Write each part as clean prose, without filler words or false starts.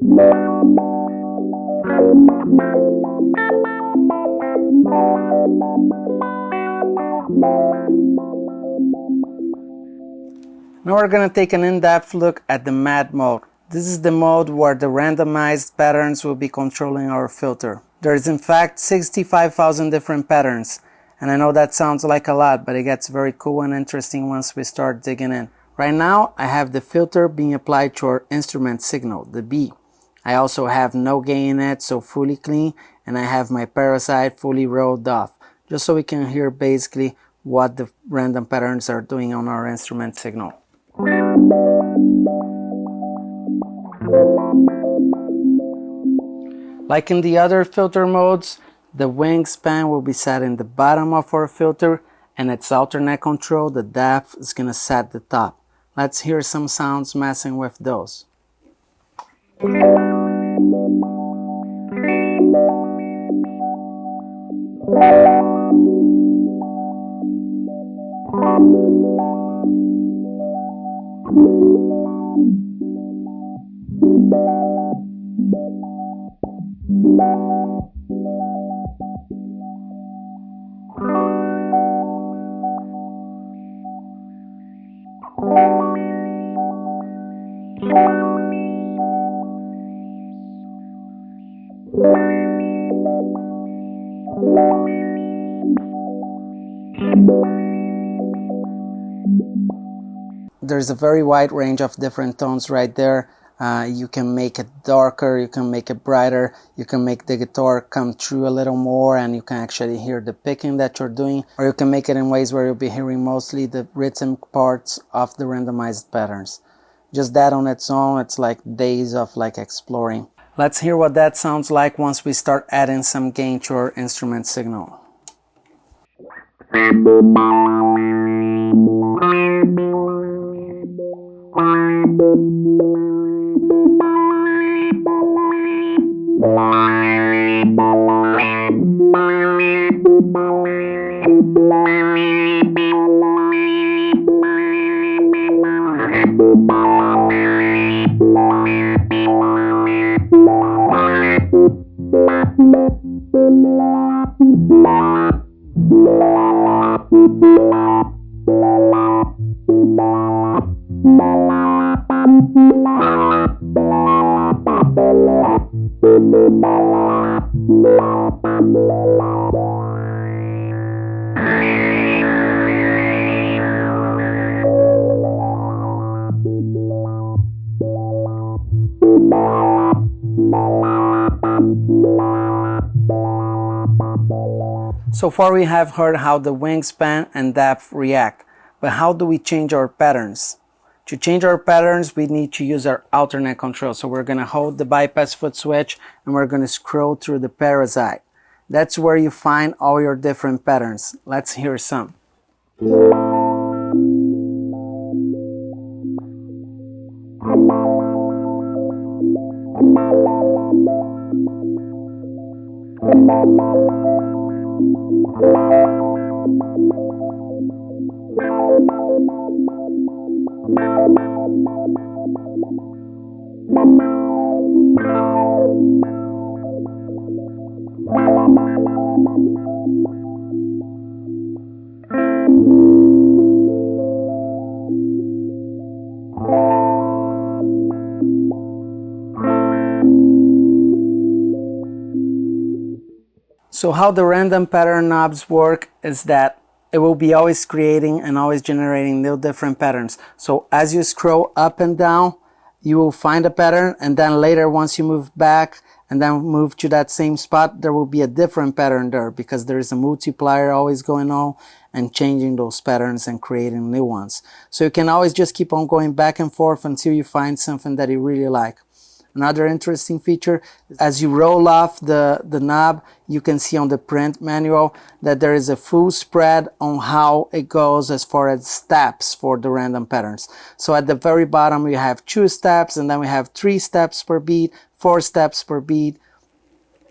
Now we're going to take an in-depth look at the matte mode. This is the mode where the randomized patterns will be controlling our filter. There is in fact 65,000 different patterns, and I know that sounds like a lot, but it gets very cool and interesting once we start digging in. Right now I have the filter being applied to our instrument signal, the B. I also have no gain in it, so fully clean, and I have my parasite fully rolled off, just so we can hear basically what the random patterns are doing on our instrument signal. Like in the other filter modes, the wingspan will be set in the bottom of our filter, and its alternate control, the depth, is going to set the top. Let's hear some sounds messing with those. There's a very wide range of different tones right there. You can make it darker, you can make it brighter, you can make the guitar come through a little more and you can actually hear the picking that you're doing, or you can make it in ways where you'll be hearing mostly the rhythm parts of the randomized patterns. Just that on its own, it's like days of exploring. Let's hear what that sounds like once we start adding some gain to our instrument signal. So far we have heard how the wingspan and depth react, but how do we change our patterns? To change our patterns, we need to use our alternate control. So we're going to hold the bypass foot switch and we're going to scroll through the parasite. That's where you find all your different patterns. Let's hear some. So how the random pattern knobs work is that it will be always creating and always generating new different patterns. So as you scroll up and down, you will find a pattern, and then later once you move back and then move to that same spot, there will be a different pattern there because there is a multiplier always going on and changing those patterns and creating new ones. So you can always just keep on going back and forth until you find something that you really like. Another interesting feature, as you roll off the knob, you can see on the print manual that there is a full spread on how it goes as far as steps for the random patterns. So at the very bottom we have 2 steps, and then we have 3 steps per beat, 4 steps per beat,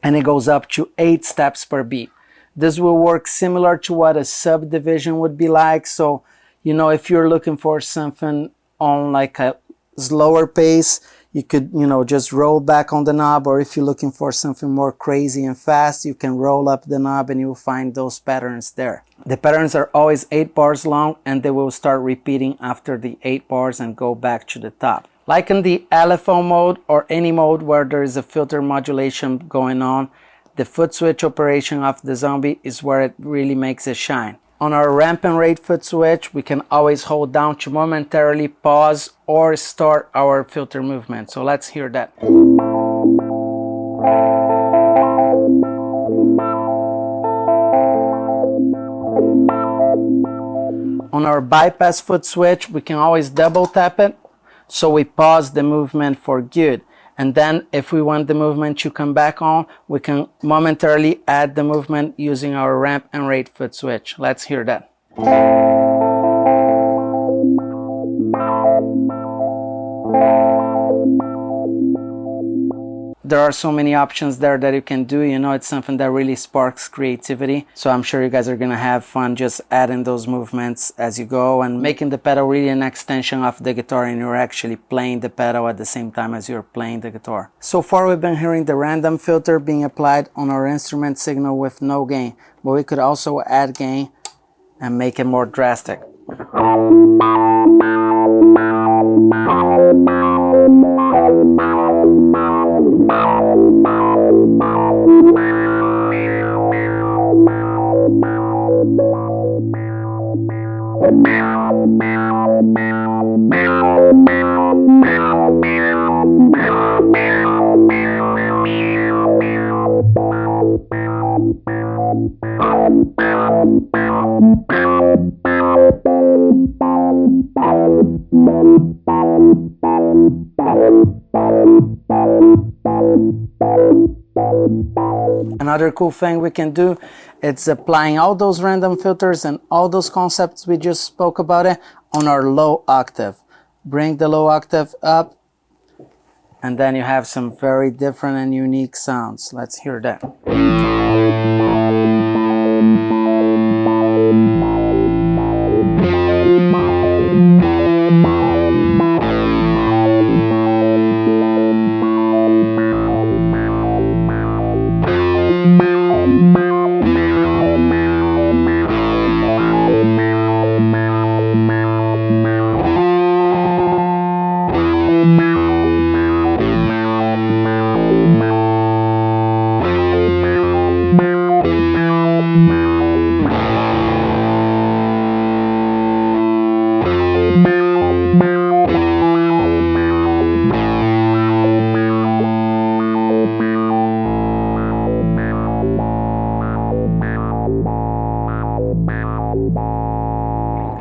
and it goes up to 8 steps per beat. This will work similar to what a subdivision would be like. So, you know, if you're looking for something on like a slower pace, you could, you know, just roll back on the knob, or if you're looking for something more crazy and fast, you can roll up the knob and you'll find those patterns there. The patterns are always 8 bars long, and they will start repeating after the 8 bars and go back to the top. Like in the LFO mode or any mode where there is a filter modulation going on, the foot switch operation of the Zzombee is where it really makes it shine. On our ramp and rate foot switch, we can always hold down to momentarily pause or start our filter movement. So let's hear that. On our bypass foot switch, we can always double tap it, so we pause the movement for good. And then if we want the movement to come back on, we can momentarily add the movement using our ramp and rate foot switch. Let's hear that. There are so many options there that you can do. You know, it's something that really sparks creativity. So I'm sure you guys are going to have fun just adding those movements as you go and making the pedal really an extension of the guitar, and you're actually playing the pedal at the same time as you're playing the guitar. So far we've been hearing the random filter being applied on our instrument signal with no gain, but we could also add gain and make it more drastic. Another cool thing we can do is applying all those random filters and all those concepts we just spoke about it on our low octave. Bring the low octave up, and then you have some very different and unique sounds. Let's hear that.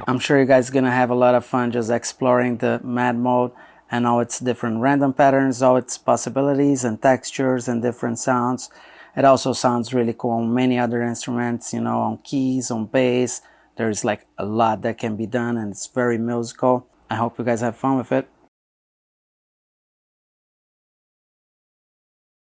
I'm sure you guys are gonna have a lot of fun just exploring the mad mode and all its different random patterns, all its possibilities and textures and different sounds. It also sounds really cool on many other instruments, you know, on keys, on bass. There's like a lot that can be done, and it's very musical. I hope you guys have fun with it.